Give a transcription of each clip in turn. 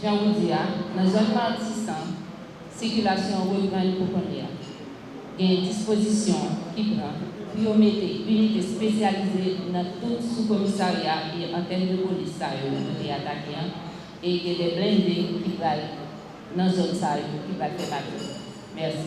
Jean vous dis, dans la zone Martissan, circulation reprend pour qu'on ait. Il y a une disposition qui prend pour mettre unité spécialisée dans tout sous-commissariat et antenne de police qui est attaqué. Et il y a des blindés qui vont dans la zone qui va faire battre. Merci.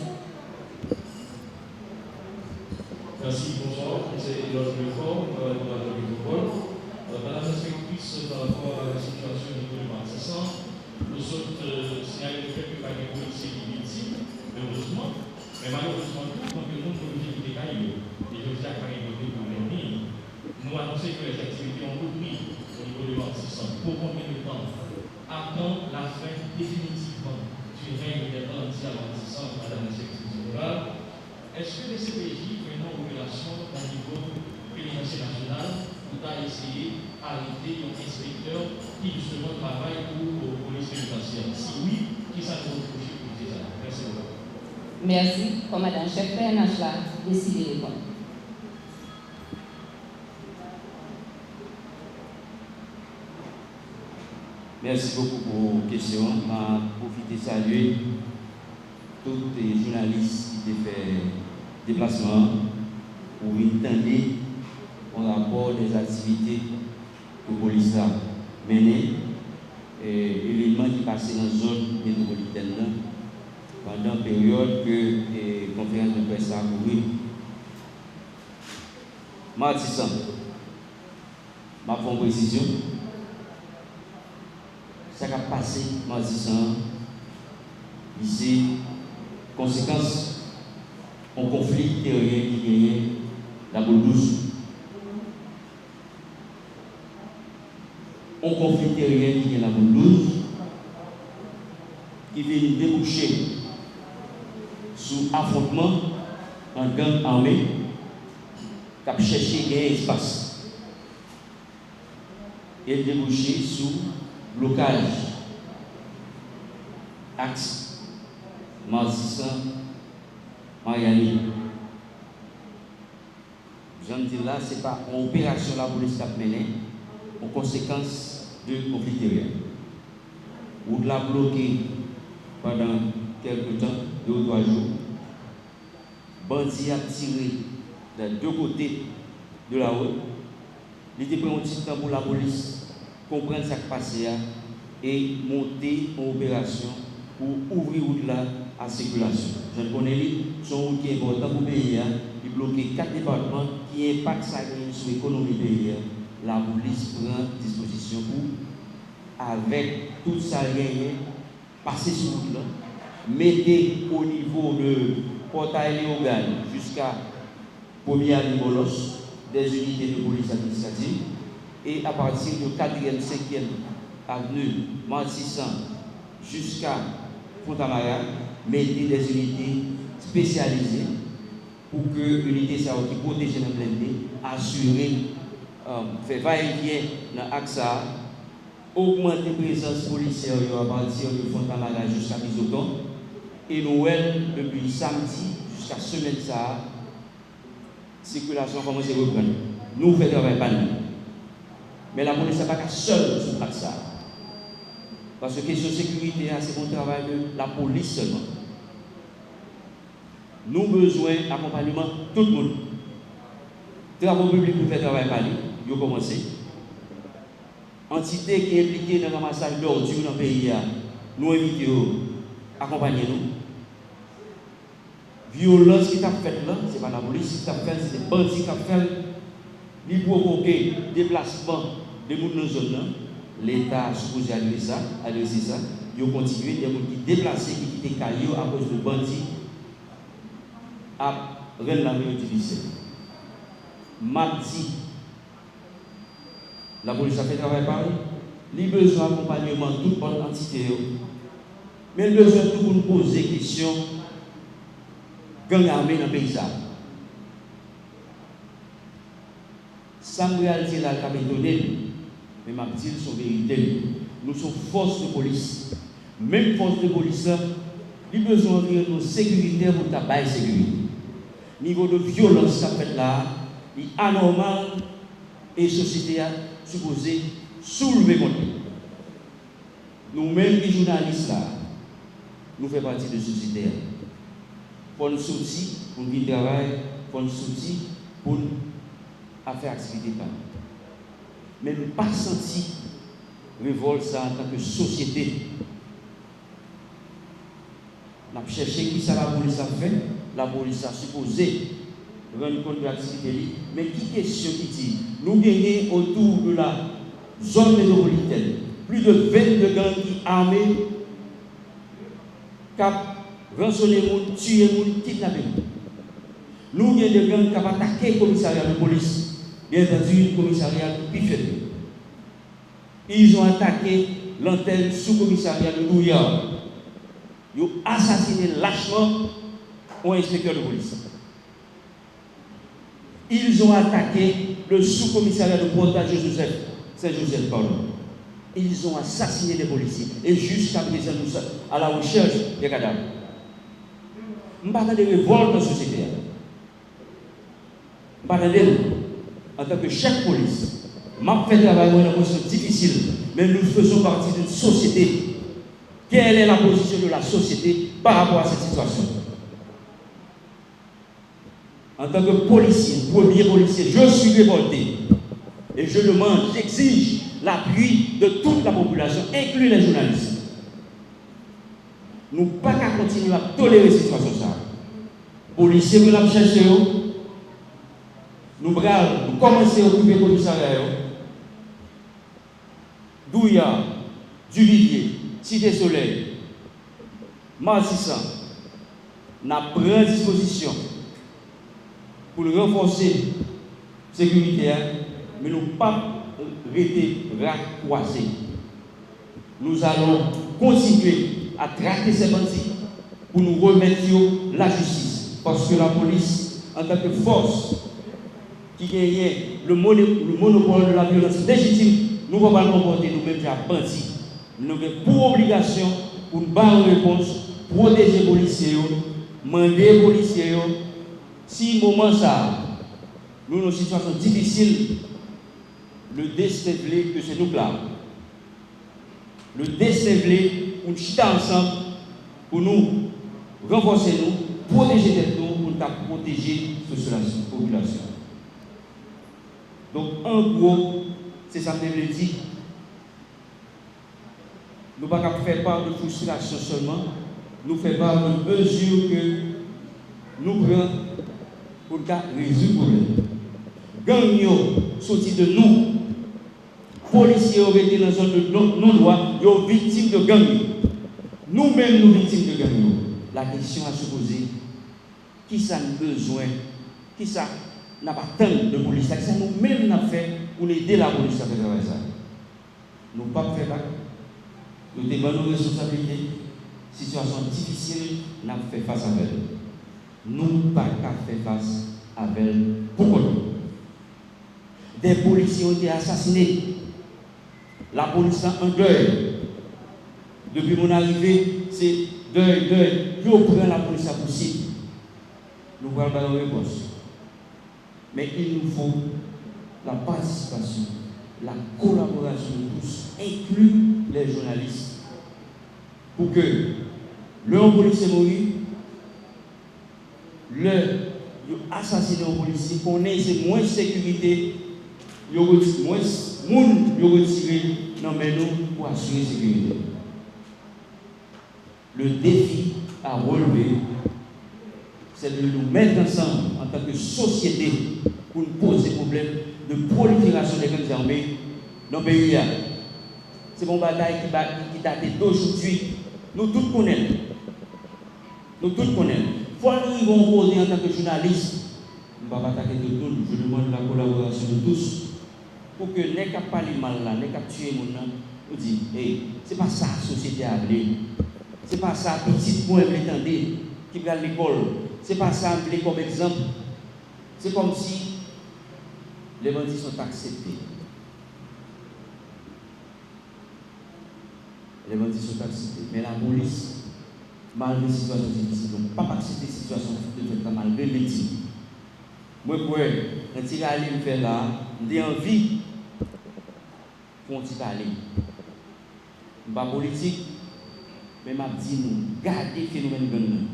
Merci, bonsoir. C'est Éloge Lefort, pour la métropole. Madame la sénatrice, par rapport à la situation du niveau de Martissan, nous sommes signalés le fait que pas de policiers qui victimes, heureusement, mais malheureusement, quand le monde politique est décaillé, et je dis à Caribou pour l'ennemi, nous annonçons que les activités ont repris au niveau de Martissan. Pour combien de temps? Attend la fin définitivement du règne des bandits à Martissan, Madame la sénatrice générale. Est-ce que les CPJ prennent en relation au niveau pénitentiaire national pour essayer d'arrêter un inspecteur qui justement travaille pour la police pénitentiaire? Si oui, qui ça nous reproche pour dire ça? Merci beaucoup. Merci. Commandant chef PNH là, décidez de répondre. Merci beaucoup pour vos questions. Je vais profiter de saluer tous les journalistes qui ont fait déplacement pour entendre en rapport des activités que la police a menées et l'élément qui passait dans la zone métropolitaine pendant la période que la conférence de presse a couru. Martissan, ma fond précision, ça a passé Martissan, ici, conséquence. Un conflit terrien qui gagne la boule douce. Un conflit terrien qui gagne la boule douce, qui vient déboucher sous affrontement en gang armé, qui a cherché un espace. Et déboucher sous blocage, axe, Martissan, Mariani. Je me dis là, ce n'est pas une opération la police qui a mené en conséquence de conflit terrien. Ou de la bloquer pendant quelques temps, 2 ou 3 jours. Bandit a tiré des 2 côtés de la route. Il était pris un petit temps pour la police comprendre ce qui s'est passé et monter en opération pour ouvrir route là à la circulation. Je connais son route qui est important pour le pays. Il bloque 4 départements qui impactent sur l'économie du pays. La police prend disposition pour, avec tout ça gagné, passer sur route là, mettre au niveau de portail Léogal jusqu'à 1er Bolos des unités de police administrative et à partir de 4e, 5e avenue Martissan jusqu'à Fontamara, mettre des unités spécialisées pour que l'unité qui protège les blindés, assurer, faire va-et-vient dans l'axe, augmenter la présence policière à partir de Fontamara jusqu'à Bizoton. Et Noël, depuis samedi jusqu'à semaine, ça, circulation commence à reprendre. Nous faisons travail pas nous. Mais la police n'est pas seule sur ça. Parce que la question de sécurité, c'est mon travail de la police seulement. Nous avons besoin d'accompagnement de tout le monde. Travaux publics pour faire travail par nous, ils ont commencé. Entité qui est impliquée dans le ramassage d'ordures dans le pays, nous invitons à accompagner nous. Violence qui t'a faite là, ce n'est pas la police qui t'a fait, c'est des bandits qui t'a fait. Ils provoquent déplacement de gens dans la zone. L'État a supposé adresser ça. Ils ont continué, des gens qui déplacés, qui quittent Caillou à cause de bandits à rendre la vie difficile. Mardi, la police a fait travail par lui. Il a besoin d'accompagnement de toute bonne entité. Mais il a besoin de tout pour nous poser des questions. Gang armé dans le pays. Sans réalité, la capitale, mais ma petite sont vérité. Nous sommes force de police. Même force de police, il a besoin de nos sécurité pour tabac sécurité. Niveau de violence, ça fait là, il est anormal et la société a supposé soulever contre lui. Nous-mêmes, les journalistes, là, nous faisons partie de la société. Pour nous sortir, pour nous travailler, pour nous sortir, pour nous faire activité. Mais nous pas senti révolte ça en tant que société. Nous avons cherché qui ça la police a fait. La police a supposé rendre compte de l'activité. Mais qui question qui dit nous gagnons autour de la zone métropolitaine plus de 22 gangs qui armés, qui rançonné les gens, tué les gens, kidnappé. Nous avons des gangs qui ont attaqué le commissariat de police. Bien entendu, le commissariat plus faible. Ils ont attaqué l'antenne sous-commissariat de Douillard. Ils ont assassiné lâchement un inspecteur de police. Ils ont attaqué le sous-commissariat de Saint-Joseph, pardon. Ils ont assassiné des policiers. Et jusqu'à présent, nous sommes à la recherche des cadavres. Nous ne parlons pas de révolte dans la société. Nous parlons en tant que chef de police. Je fais travail dans une position difficile, mais nous faisons partie d'une société. Quelle est la position de la société par rapport à cette situation? En tant que policier, premier policier, je suis révolté. Et je demande, j'exige l'appui de toute la population, inclus les journalistes. Nous ne pouvons pas continuer à tolérer cette situation. Policiers, nous l'avons cherché. Nous commençons à occuper le commissariat. Douillard, Duvivier, Cité Soleil, Martissan, nous prenons disposition pour renforcer la sécurité, mais nous ne pouvons pas rester raccoisés. Nous allons continuer à traquer ces bandits pour nous remettre la justice. Parce que la police, en tant que force qui gagne le monopole de la violence légitime, nous ne pouvons pas nous comporter nous-mêmes comme bandits. Nous avons pour obligation, pour nous donner une réponse, protéger les policiers, demander les policiers. Si moment ça, nous avons une situation difficile, le déceler que c'est nous là. Le déceler pour nous chuter ensemble, pour nous renforcer nous, protéger nous, pour nous protéger la population. Donc en gros, c'est ça que je veux dire. Nous ne pouvons pas faire part de frustration seulement, nous faisons part de mesures que nous prenons pour résoudre le problème. Gagnons sortis de nous. Policiers ont été dans la zone de non-droit, ils sont victimes de gangs. Nous-mêmes, nous victimes de gangs. La question à se poser, qui ça a besoin, qui ça n'a pas tant de police, ça nous-mêmes nous fait pour aider la police à faire ça. Nous ne pouvons pas faire ça. Nous devons nos responsabilités. Situation difficile, nous avons fait face avec elle. Nous ne pouvons pas faire face avec elle. Pourquoi? Des policiers ont été assassinés. La police en deuil. Depuis mon arrivée, c'est deuil. Qui prend la police à possible? Nous voyons pas la réponse. Mais il nous faut la participation, la collaboration de tous, inclus les journalistes, pour que le policier mourit, le assassiné au policier, qu'on ait moins de sécurité, moins de monde retiré dans nous pour assurer la sécurité. Le défi à relever, c'est de nous mettre ensemble en tant que société pour nous poser des problèmes de prolifération des gangs armés dans le pays. C'est une bataille qui date d'aujourd'hui. Nous tous connaissons. Il faut que nous nous poser en tant que journalistes. Nous ne pouvons pas attaquer tout le monde. Je demande la collaboration de tous. Pour que les gens qui parlent mal, les gens qui tuent les gens, nous disent, hey, ce n'est pas ça la société a appelé. Ce n'est pas ça petit point qui va à l'école. Ce n'est pas ça comme exemple. C'est comme si les bandits sont acceptés. Les bandits sont acceptés. Mais la police, malgré la situation difficile, ne peut pas accepter la situation de malgré les victimes. Moi, pour un petit aller me faire là, j'ai envie pour un petit aller. pas politique, mais m'a dit nous, gardez le phénomène gang.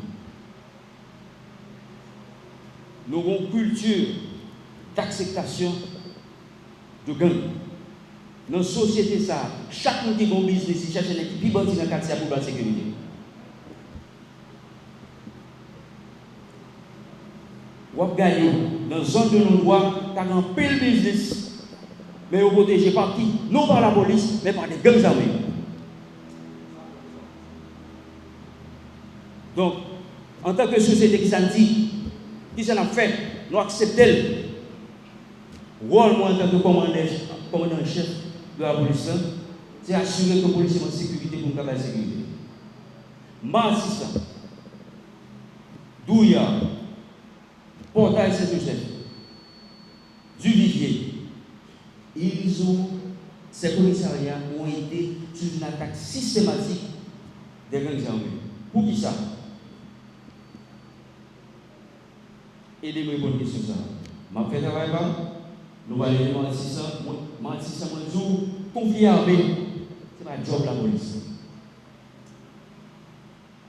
Nous avons une culture d'acceptation de gang. Dans la société, ça, chaque monde qui a un business, il cherche un équipe plus bonne dans le quartier pour la sécurité. Vous avez gagné dans la zone de non-droit, vous avez un pile business, mais vous protégez par qui? Non par la police, mais par des gangs armés. Donc, en tant que société qui s'en dit, qui s'en a fait, nous acceptons le rôle, moi, en tant que commandant-chef de la police, c'est assurer que la police est en sécurité pour nous la sécurité. Massissa, Douya, Portail Saint-Joseph, Duvivier, ces commissariats ont été sous une attaque systématique des gangs armés. Pour qui ça? Aidez-moi pour une question ça. Je fais travail là, nous allons aller dans le 600, moi 600 jours, conflit armé, ce n'est pas job la police.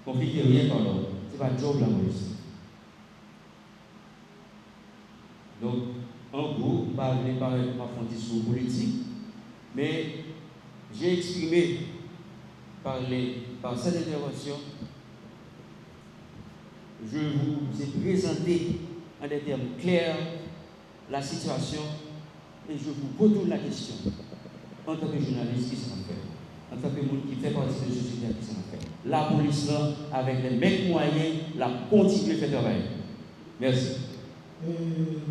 Conflit rien pardon, ce n'est pas job la police. Donc, en gros, je ne vais pas faire un discours politique, mais j'ai exprimé par cette intervention, je vous ai présenté en des termes clairs la situation et je vous retourne la question en tant que journaliste qui s'en fait, en tant que monde qui fait partie de la société qui s'en fait. La police, là, avec les mêmes moyens, la continue de faire travail. Merci.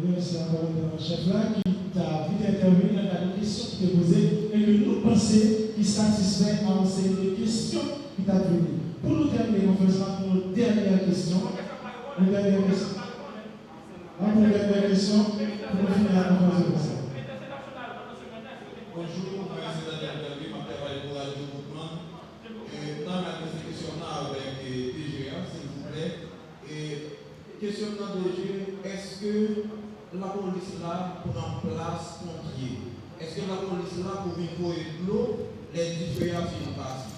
Merci à votre chef là qui t'a vite intervenu dans la question qui t'est posée et que nous pensons qu'il satisfait à enseigner les questions qui t'a données. Pour nous terminer, on fait ça pour une dernière question. Une dernière question. Pour une dernière question, pour finir la conférence de presse. Bonjour, merci d'être intervenu. Je m'appelle pour la développement. Dans la question avec DGA, s'il vous plaît. Question de DG, est-ce que la police là prend place pompier? Est-ce que la police là pour venir de l'eau, les différents passent?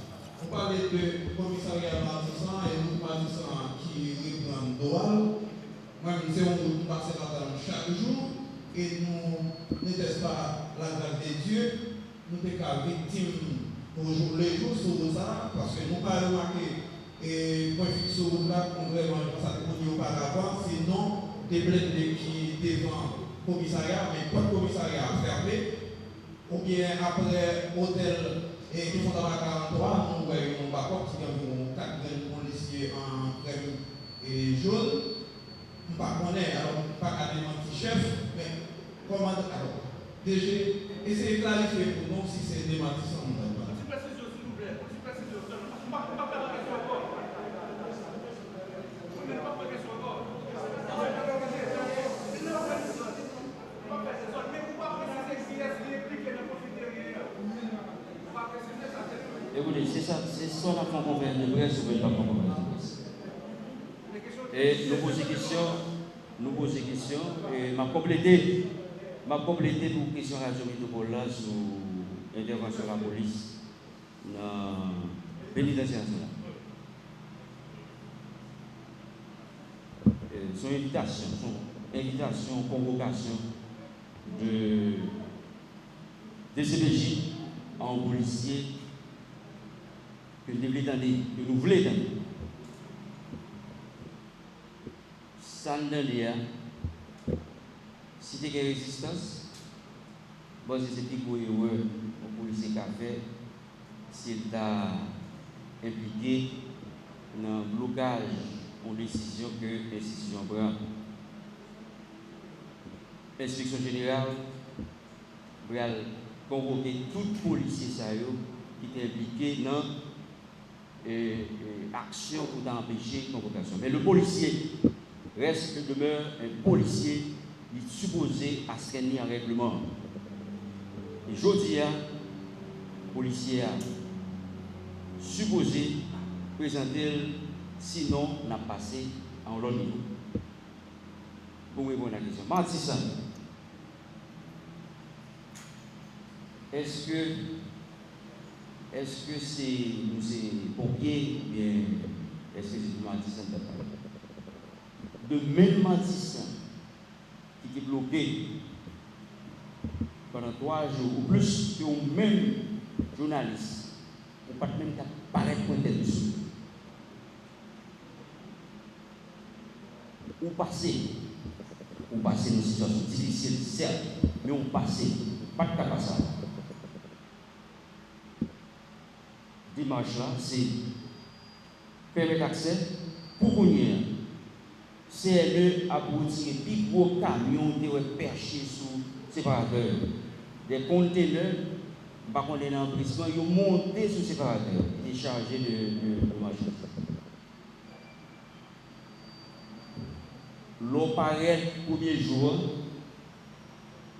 On parlait de commissariat Martissan et nous Martissan qui reprend Doual. Moi, c'est un groupe qui passe là-dedans chaque jour et nous n'était pas la grâce de Dieu. Nous sommes qu'à victime pour les jours sur ça parce que nous pas remarqué et point fixe sur là, contrairement à ce qu'on dit auparavant, sinon des blindés qui devant le commissariat, mais pas de commissariat fermé, ou bien après hôtel et qui font dans la 43, nous voyons un backup qui ont 4 policiers en crème et jaune. On ne connaît pas, alors pas qu'à demander chef, mais comment alors DG, essayez de clarifier pour nous si c'est des matissants. Écoutez, c'est ça la conférence de presse, ou pas conférence de presse. Et nous posons question, et m'a complété pour question Radio Métropole là sur l'intervention de la police dans le pénitentiaire. Son invitation, convocation de DCPJ en policier que nous voulons donner. Ça nous donne si tu as une résistance, bon, c'est ce qui est au policier qui a fait, s'il t'a impliqué dans le blocage en décision que l'institution prend. L'inspection générale va convoquer tout policier qui est impliqué dans l'action pour empêcher la convocation. Mais le policier demeure un policier qui est supposé à ce qu'il y ait un règlement. Et je dis, le policier a supposé présenter, sinon on a passé en l'autre niveau. Pour répondre à la question. Martissan, est-ce est-ce que c'est pompiers ou bien est-ce que c'est du Matissan de même Matissan qui est bloqué pendant 3 jours ou plus que au même journaliste, ou pas même qu'à paraître pointé dessus. Ou passer dans une situation difficile, certes, mais on passe, pas de cas passage. Dimanche là, c'est permettre accès pour qu'on y ait. CLE a retiré des gros camions qui sont perchés sous séparateur. Des conteneurs, par contre, les empruntements, ils ont monté sous séparateur. Ils étaient chargés de marchandises. L'eau paraît premier jour,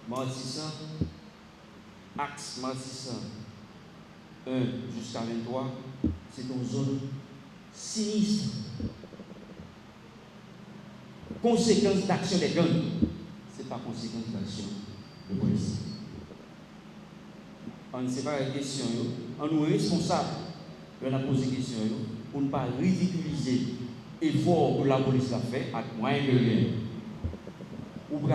Matissan, axe Matissan 1 jusqu'à 23, c'est une zone sinistre. Conséquence d'action des gangs, ce n'est pas conséquence d'action de police. On ne sait pas la question, on nous est responsable de la poser des questions pour ne pas ridiculiser l'effort que la police a fait avec moyen de rien. Ou pour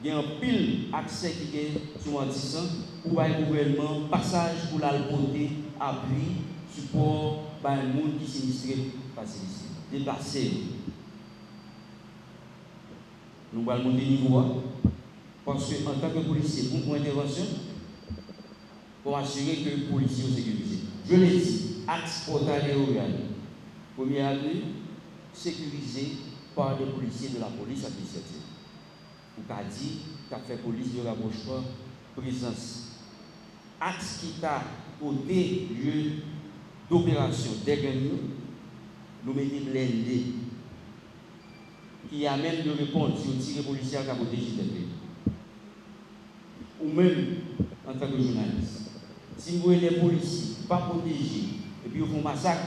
il y a un pile accès qui est sur Matissan ou un gouvernement passage pour la porter, appui, support, par un monde qui est sinistré, passer ici, déplacer. Nous allons monter niveau parce qu'en tant que policier, pour une intervention, pour assurer que le policier est sécurisé. Je l'ai dit, axe portal et organe. Premier avenue, sécurisé par des policiers de la police administrative. Ou qu'a dit, qu'a fait police de rapprochement, présence. Axe qui t'a côté lieu d'opération des gangs, nous mettons blindés. Qui a même de répondre si on tire les policiers à protéger des pays. Ou même en tant que journaliste. Si vous voyez les policiers pas protégés et puis vous font massacre,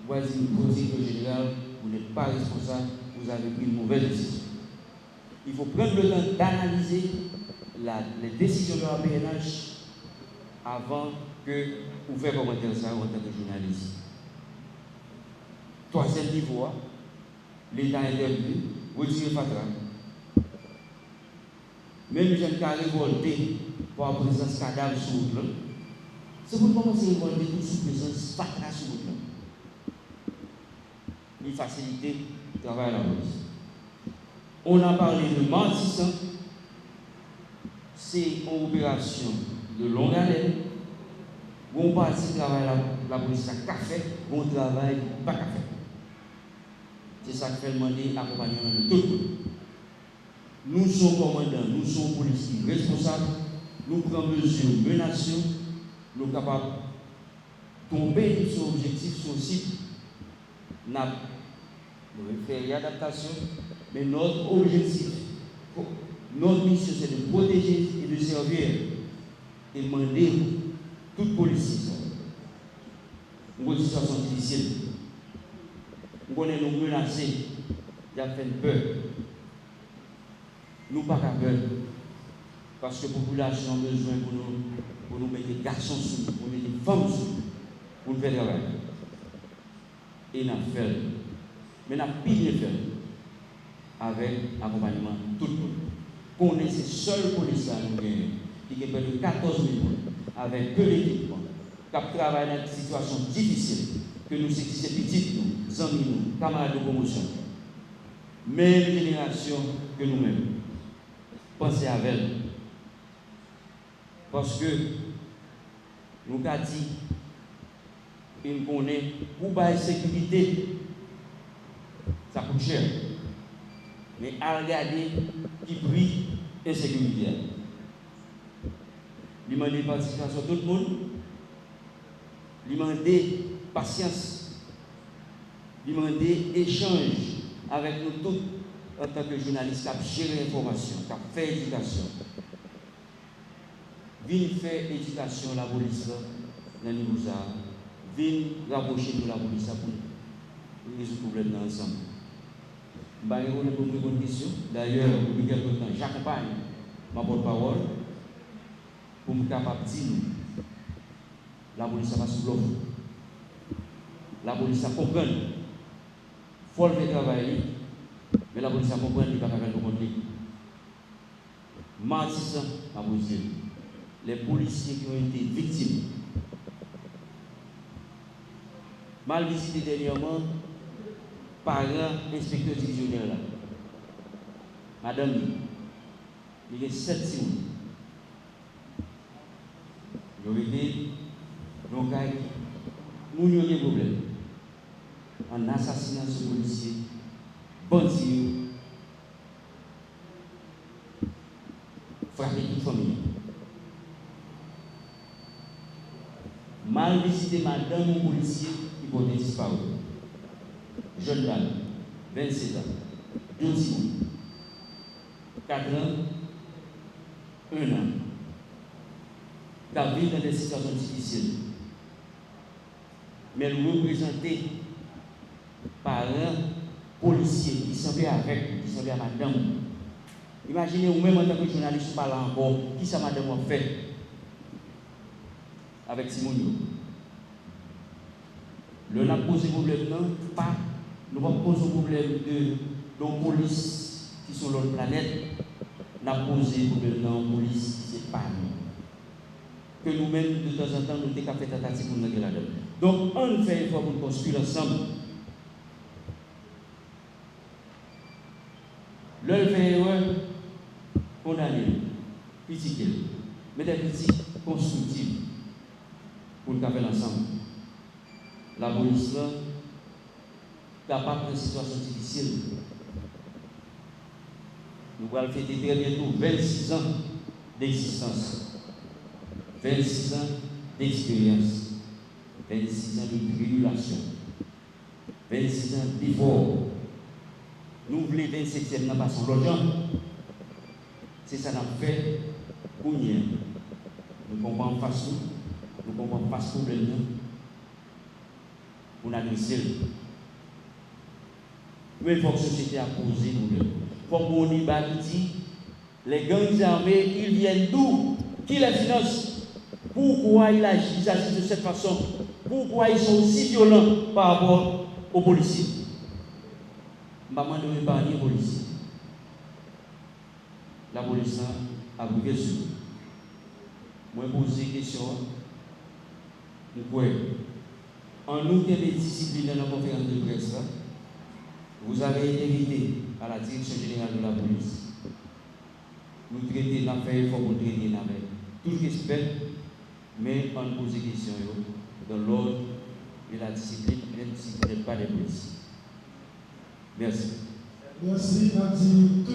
vous allez dire que général, vous n'êtes pas responsable, vous avez pris une mauvaise décision. Il faut prendre le temps d'analyser les décisions de la PNH avant que vous fassiez commentaire ça en tant que journaliste. Troisième niveau, l'État est intervenu, retirer Fatra. Même les gens qui ont révolté par la présence de cadavres sur le plan, c'est pour commencer à révolter tout sous présence Fatra sur le plan. Il facilite le travail à la police. On a parlé de Matissan, c'est une opération de longue haleine, où on partit de travail à la police à café, où on travaille pas café. C'est ça qui fait demander l'accompagnement de tout le monde. Nous sommes commandants, nous sommes policiers responsables, nous prenons mesures, menaçons, nous sommes capables de tomber sur l'objectif, sur le site. Nous devons faire une adaptation, mais notre objectif, notre mission, c'est de protéger et de servir et demander tout policier. Une situation difficile. Nous connaissons nous menacés, il y a fait peur. Nous pas qu'à peur. Parce que la population a besoin pour nous mettre des garçons sous nous, pour mettre des femmes sous nous, pour nous faire travail. Et nous avons fait. Mais nous avons bien fait avec l'accompagnement de tout le monde. Qu'on est ces seuls policiers à nous gagner, qui ont perdu 14 000 avec peu d'équipement, qui travaillent dans une situation difficile, que nous sommes petits, nous, amis, nous, camarades de promotion. Même génération que nous-mêmes. Pensez à elle. Parce que nous avons dit, nous connaissons, pour la sécurité, ça coûte cher. Mais à regarder qui brille insécurité. Il demande participation de tout le monde. Il demande patience. Il demande échange avec nous tous en tant que journalistes qui gèrent l'information, qui fait éducation. Viens faire éducation à la police dans le niveau ça. Viens rapprocher de la police pour résoudre le problème ensemble. Je vais répondre à une bonne question. D'ailleurs, depuis quelque temps, j'accompagne ma porte-parole pour me capable de dire La police va sous l'offre. La police comprend. Il faut le travailler, mais la police comprend qu'il ne va pas faire le contrôle. Martissant, à vous dire, les policiers qui ont été victimes, mal visités dernièrement par un inspecteur divisionnaire là. Madame, il y a 7 jours. Il y a été, donc, nous avons des problèmes. En assassinat sur policier, bandit, frapper toute famille. Mal visité madame ou policier qui peut disparaître. Jeune dame, 27 ans, 12 ans, 4 ans, 1 an, qui vit dans des situations difficiles. Mais nous représentons par un policier qui semblait avec, qui semblait à madame. Imaginez vous-même en tant que journaliste, vous parlez encore, qui ça madame a fait avec Simonio. Le n'a posé problème, non, pas. Nous ne posons pas problème de nos polices qui sont sur l'autre planète. Nous avons posé problème de nos polices qui sont pas nous. Que nous-mêmes, de temps en temps, nous avons fait tentative pour nous la donne. Donc, on fait effort pour construire ensemble. Le fait erreur, condamner, critiquer, mais des critiques constructives pour nous faire ensemble. La police là, capable de situations difficiles. Nous allons fêter très bientôt 26 ans d'existence, 26 ans d'expérience, 26 ans de tribulation, 26 ans d'effort. Nous voulons 27e dans son logement. C'est ça qu'on a fait pour nous. Nous comprenons face nous comprenons face problème pour nous adresser. Mais il faut que la société a posé problème. Comme on dit, les gangs armés, ils viennent d'où? Qui les finance? Pourquoi ils agissent de cette façon? Pourquoi ils sont aussi violents par rapport aux policiers? Je ne vais pas épargner les policiers. La police a brûlé sur nous. Moi, je pose des questions. En nous qui est discipliné dans la conférence de presse, vous avez été invité à la direction générale de la police. Nous traitons l'affaire, il faut nous traiter l'affaire. Tout respect, mais on pose des questions dans l'ordre de la discipline, même si vous n'êtes pas des policiers. Merci. Merci, Nadi.